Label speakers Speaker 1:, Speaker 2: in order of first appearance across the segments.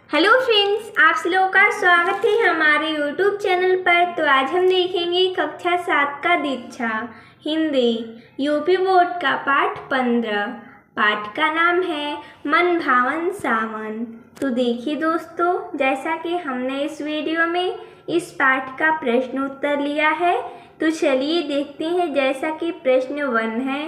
Speaker 1: Hello friends, आप सब लोगों का स्वागत है हमारे यूट्यूब चैनल पर। तो आज हम देखेंगे कक्षा 7 का दीक्षा हिंदी यूपी बोर्ड का पाठ 15। पाठ का नाम है मन भावन सावन। तो देखिए दोस्तों, जैसा कि हमने इस वीडियो में इस पाठ का प्रश्न उत्तर लिया है, तो चलिए देखते हैं। जैसा कि प्रश्न 1 है,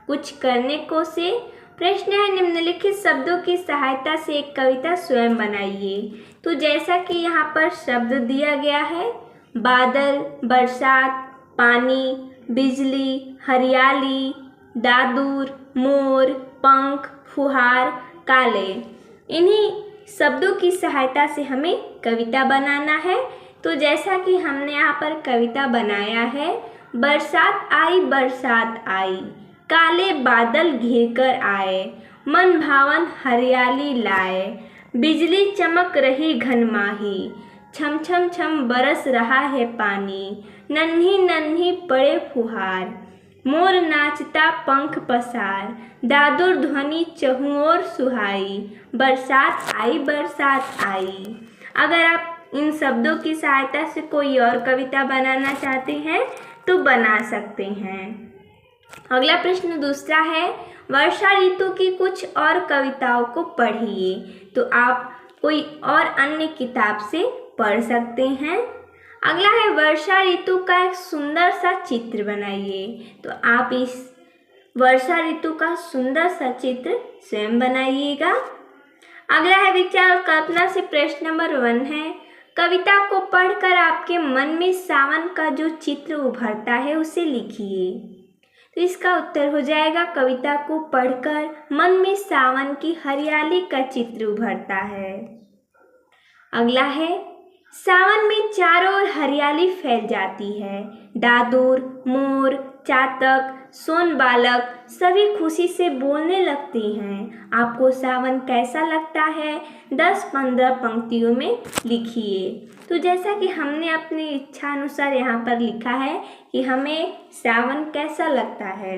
Speaker 1: कुछ करने को से प्रश्न है, निम्नलिखित शब्दों की सहायता से एक कविता स्वयं बनाइए। तो जैसा कि यहाँ पर शब्द दिया गया है, बादल, बरसात, पानी, बिजली, हरियाली, दादूर, मोर, पंख, फुहार, काले। इन्हीं शब्दों की सहायता से हमें कविता बनाना है। तो जैसा कि हमने यहाँ पर कविता बनाया है, बरसात आई, काले बादल घिरकर आए, मन भावन हरियाली लाए, बिजली चमक रही घनमाही, छम छम छम बरस रहा है पानी, नन्ही नन्ही पड़े फुहार, मोर नाचता पंख पसार, दादुर ध्वनि चहुं ओर सुहाई, बरसात आई। अगर आप इन शब्दों की सहायता से कोई और कविता बनाना चाहते हैं तो बना सकते हैं। अगला प्रश्न दूसरा है, वर्षा ऋतु की कुछ और कविताओं को पढ़िए। तो आप कोई और अन्य किताब से पढ़ सकते हैं। अगला है, वर्षा ऋतु का एक सुंदर सा चित्र बनाइए। तो आप इस वर्षा ऋतु का सुंदर सा चित्र स्वयं बनाइएगा। अगला है, विचार और कल्पना से प्रश्न नंबर 1 है, कविता को पढ़कर आपके मन में सावन का जो चित्र उभरता है उसे लिखिए। तो इसका उत्तर हो जाएगा, कविता को पढ़कर मन में सावन की हरियाली का चित्र उभरता है। अगला है, सावन में चारों ओर हरियाली फैल जाती है, दादूर, मोर, चातक, सोन बालक सभी खुशी से बोलने लगती हैं। आपको सावन कैसा लगता है, 10-15 पंक्तियों में लिखिए। तो जैसा कि हमने अपनी इच्छा अनुसार यहाँ पर लिखा है कि हमें सावन कैसा लगता है,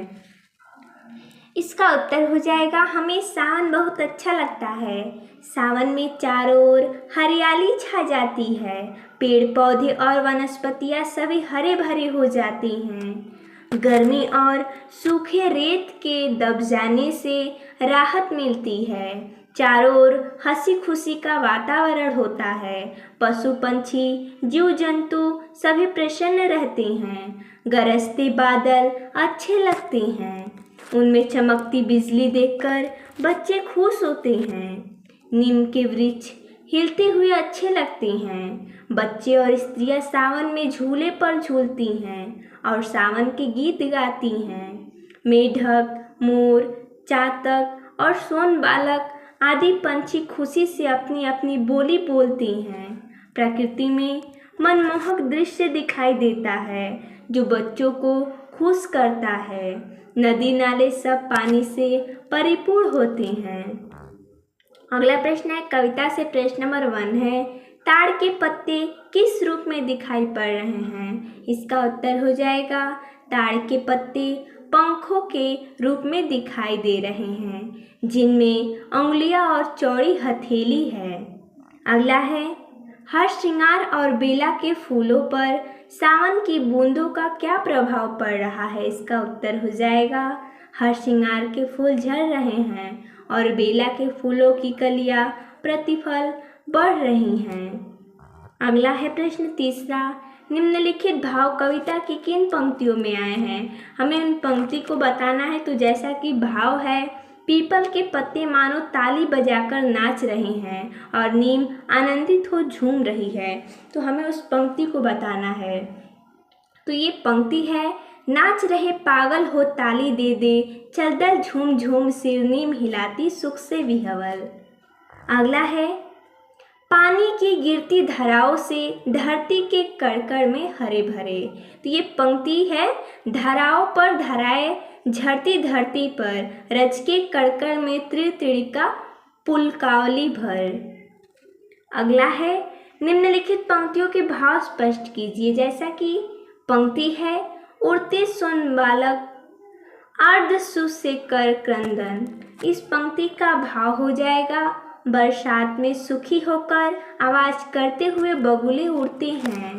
Speaker 1: इसका उत्तर हो जाएगा, हमें सावन बहुत अच्छा लगता है। सावन में चारों ओर हरियाली छा जाती है, पेड़ पौधे और वनस्पतियाँ सभी हरे भरे हो जाती हैं। गर्मी और सूखे रेत के दब जाने से राहत मिलती है। चारों ओर हंसी खुशी का वातावरण होता है। पशु पंछी जीव जंतु सभी प्रसन्न रहते हैं। गरजते बादल अच्छे लगते हैं, उनमें चमकती बिजली देखकर बच्चे खुश होते हैं। नीम के वृक्ष हिलते हुए अच्छे लगते हैं। बच्चे और स्त्रियां सावन में झूले पर झूलती हैं और सावन के गीत गाती हैं। मेढक, मोर, चातक और सोन बालक आदि पंछी खुशी से अपनी अपनी बोली बोलती हैं। प्रकृति में मनमोहक दृश्य दिखाई देता है जो बच्चों को खुश करता है। नदी नाले सब पानी से परिपूर्ण होते हैं। अगला प्रश्न है, कविता से प्रश्न नंबर 1 है, ताड़ के पत्ते किस रूप में दिखाई पड़ रहे हैं। इसका उत्तर हो जाएगा, ताड़ के पत्ते पंखों के रूप में दिखाई दे रहे हैं, जिनमें उंगलियां और चौड़ी हथेली है। अगला है, हर श्रृंगार और बेला के फूलों पर सावन की बूंदों का क्या प्रभाव पड़ रहा है। इसका उत्तर हो जाएगा, हर श्रृंगार के फूल झड़ रहे हैं और बेला के फूलों की कलियां प्रतिफल बढ़ रही हैं। अगला है प्रश्न तीसरा, निम्नलिखित भाव कविता की किन पंक्तियों में आए हैं। हमें उन पंक्ति को बताना है। तो जैसा कि भाव है, पीपल के पत्ते मानो ताली बजाकर नाच रहे हैं और नीम आनंदित हो झूम रही है। तो हमें उस पंक्ति को बताना है। तो ये पंक्ति है, नाच रहे पागल हो ताली दे दे, चलदल झूम झूम सिर नीम हिलाती सुख से विह्वल। अगला है, पानी की गिरती धाराओं से धरती के कड़कड़ में हरे भरे। तो ये पंक्ति है, धाराओं पर धाराएं झरती धरती पर, रज के कड़कड़ में त्रित्रिका पुलकावली भर। अगला है, निम्नलिखित पंक्तियों के भाव स्पष्ट कीजिए। जैसा कि पंक्ति है, उड़ते सोन बालक अर्ध सुसेकर क्रंदन। इस पंक्ति का भाव हो जाएगा, बरसात में सुखी होकर आवाज करते हुए बगुले उड़ते हैं।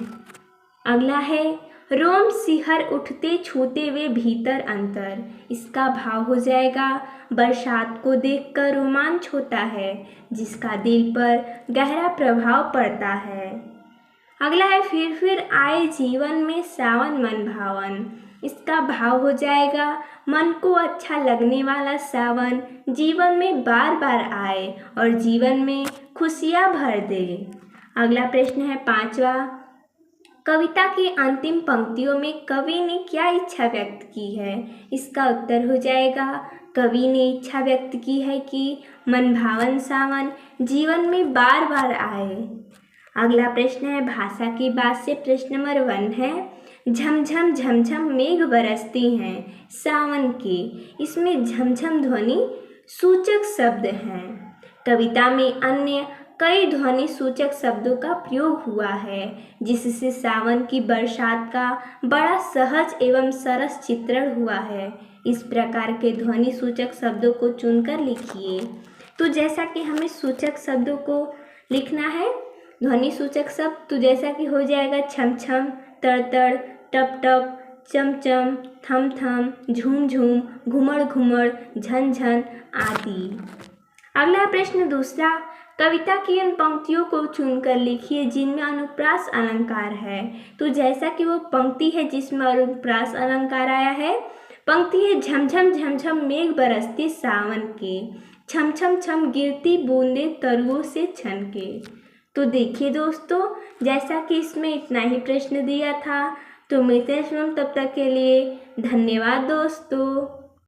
Speaker 1: अगला है रोम सिहर उठते छूते हुए भीतर अंतर। इसका भाव हो जाएगा बरसात को देखकर रोमांच होता है जिसका दिल पर गहरा प्रभाव पड़ता है। अगला है फिर आए जीवन में सावन मन भावन। इसका भाव हो जाएगा मन को अच्छा लगने वाला सावन जीवन में बार बार आए और जीवन में खुशियाँ भर दे। अगला प्रश्न है 5वां, कविता की अंतिम पंक्तियों में कवि ने क्या इच्छा व्यक्त की है। इसका उत्तर हो जाएगा कवि ने इच्छा व्यक्त की है कि मनभावन सावन जीवन में बार बार आए। अगला प्रश्न है भाषा की बात से प्रश्न नंबर 1 है झमझम झमझम मेघ बरसते हैं सावन के। इसमें झमझम ध्वनि सूचक शब्द हैं। कविता में अन्य कई ध्वनि सूचक शब्दों का प्रयोग हुआ है जिससे सावन की बरसात का बड़ा सहज एवं सरस चित्रण हुआ है। इस प्रकार के ध्वनि सूचक शब्दों को चुनकर लिखिए। तो जैसा कि हमें सूचक शब्दों को लिखना है ध्वनि सूचक शब्द, तो जैसा कि हो जाएगा छम छम, तड़ तड़, टप टप, चम चम, थम थम, झूम झूम, घुमड़ घुमड़, झन झन आदि। अगला प्रश्न दूसरा, कविता की उन पंक्तियों को चुनकर लिखिए जिनमें अनुप्रास अलंकार है। तो जैसा कि वो पंक्ति है जिसमें अनुप्रास अलंकार आया है, पंक्ति है झमझम झमझम मेघ बरसते सावन के, छम छम छम गिरती बूंदे तरुओं से छनके। तो देखिए दोस्तों, जैसा कि इसमें इतना ही प्रश्न दिया था। तो मिलते हैं तब तक के लिए धन्यवाद दोस्तों।